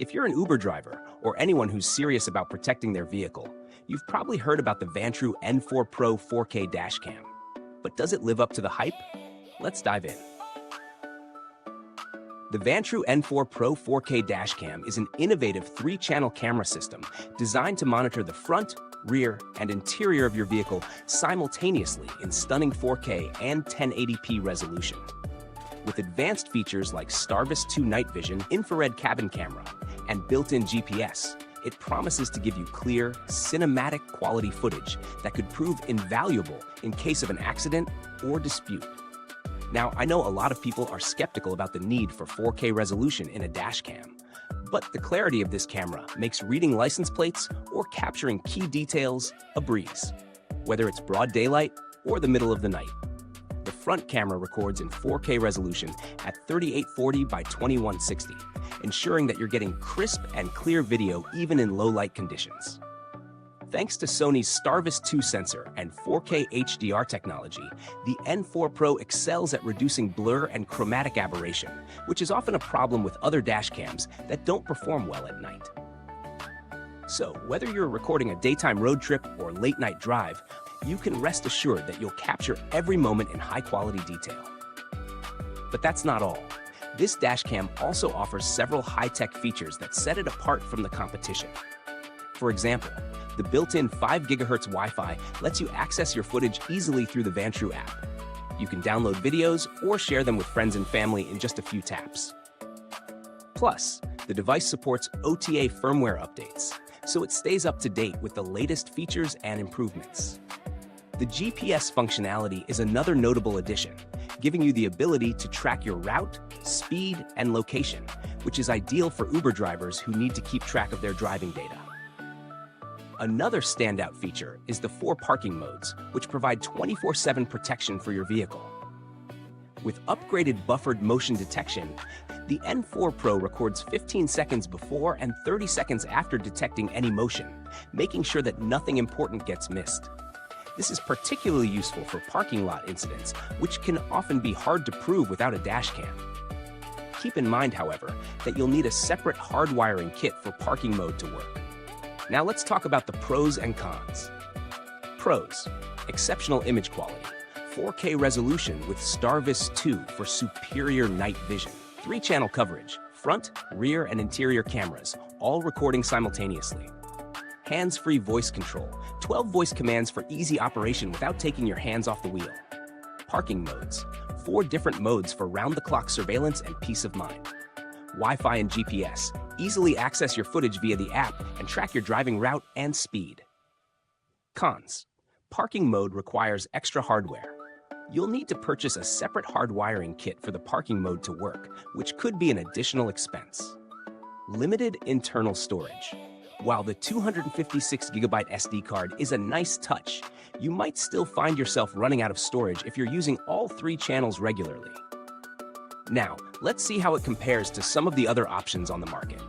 If you're an Uber driver or anyone who's serious about protecting their vehicle, you've probably heard about the Vantrue N4 Pro 4K Dashcam. But does it live up to the hype? Let's dive in. The Vantrue N4 Pro 4K Dashcam is an innovative 3-channel camera system designed to monitor the front, rear, and interior of your vehicle simultaneously in stunning 4K and 1080p resolution. With advanced features like Starvis 2 night vision, infrared cabin camera, and built-in GPS, it promises to give you clear, cinematic quality footage that could prove invaluable in case of an accident or dispute. Now, I know a lot of people are skeptical about the need for 4K resolution in a dashcam, but the clarity of this camera makes reading license plates or capturing key details a breeze, whether it's broad daylight or the middle of the night. The front camera records in 4K resolution at 3840 by 2160, ensuring that you're getting crisp and clear video even in low-light conditions. Thanks to Sony's Starvis 2 sensor and 4K HDR technology, the N4 Pro excels at reducing blur and chromatic aberration, which is often a problem with other dashcams that don't perform well at night. So, whether you're recording a daytime road trip or late-night drive, you can rest assured that you'll capture every moment in high-quality detail. But that's not all. This dashcam also offers several high-tech features that set it apart from the competition. For example, the built-in 5 GHz Wi-Fi lets you access your footage easily through the Vantrue app. You can download videos or share them with friends and family in just a few taps. Plus, the device supports OTA firmware updates, so it stays up to date with the latest features and improvements. The GPS functionality is another notable addition, giving you the ability to track your route, speed, and location, which is ideal for Uber drivers who need to keep track of their driving data. Another standout feature is the 4 parking modes, which provide 24/7 protection for your vehicle. With upgraded buffered motion detection, the N4 Pro records 15 seconds before and 30 seconds after detecting any motion, making sure that nothing important gets missed. This is particularly useful for parking lot incidents, which can often be hard to prove without a dashcam. Keep in mind, however, that you'll need a separate hardwiring kit for parking mode to work. Now let's talk about the pros and cons. Pros: exceptional image quality, 4K resolution with Starvis 2 for superior night vision, 3-channel coverage, front, rear, and interior cameras, all recording simultaneously. Hands-free voice control, 12 voice commands for easy operation without taking your hands off the wheel. Parking modes, 4 different modes for round-the-clock surveillance and peace of mind. Wi-Fi and GPS, easily access your footage via the app and track your driving route and speed. Cons: parking mode requires extra hardware. You'll need to purchase a separate hardwiring kit for the parking mode to work, which could be an additional expense. Limited internal storage. While the 256GB SD card is a nice touch, you might still find yourself running out of storage if you're using all 3 channels regularly. Now, let's see how it compares to some of the other options on the market.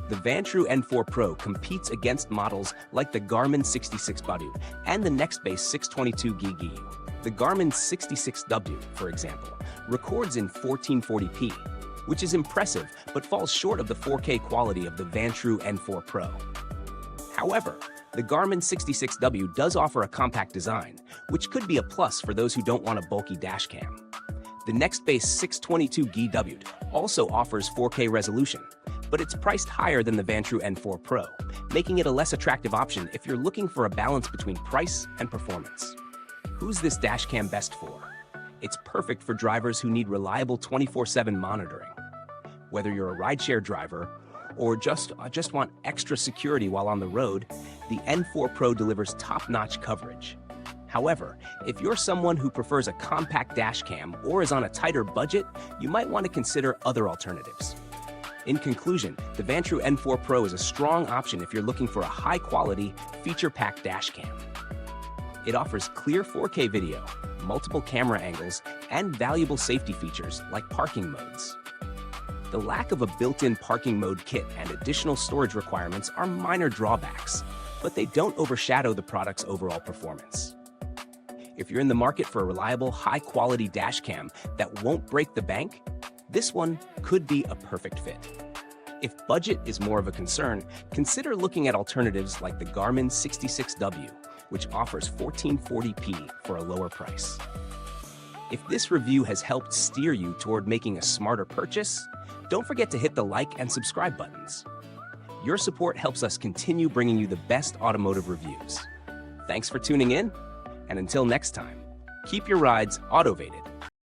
The Vantrue N4 Pro competes against models like the Garmin 66W and the Nextbase 622GU. The Garmin 66W, for example, records in 1440p, which is impressive but falls short of the 4K quality of the Vantrue N4 Pro. However, the Garmin 66W does offer a compact design, which could be a plus for those who don't want a bulky dashcam. The Nextbase 622GW also offers 4K resolution, but it's priced higher than the Vantrue N4 Pro, making it a less attractive option if you're looking for a balance between price and performance. Who's this dashcam best for? It's perfect for drivers who need reliable 24/7 monitoring. Whether you're a rideshare driver or just want extra security while on the road, the N4 Pro delivers top-notch coverage. However, if you're someone who prefers a compact dashcam or is on a tighter budget, you might want to consider other alternatives. In conclusion, the Vantrue N4 Pro is a strong option if you're looking for a high-quality, feature-packed dashcam. It offers clear 4K video, multiple camera angles, and valuable safety features like parking modes. The lack of a built-in parking mode kit and additional storage requirements are minor drawbacks, but they don't overshadow the product's overall performance. If you're in the market for a reliable, high-quality dashcam that won't break the bank, this one could be a perfect fit. If budget is more of a concern, consider looking at alternatives like the Garmin 66W, which offers 1440p for a lower price. If this review has helped steer you toward making a smarter purchase, don't forget to hit the like and subscribe buttons. Your support helps us continue bringing you the best automotive reviews. Thanks for tuning in, and until next time, keep your rides autovated.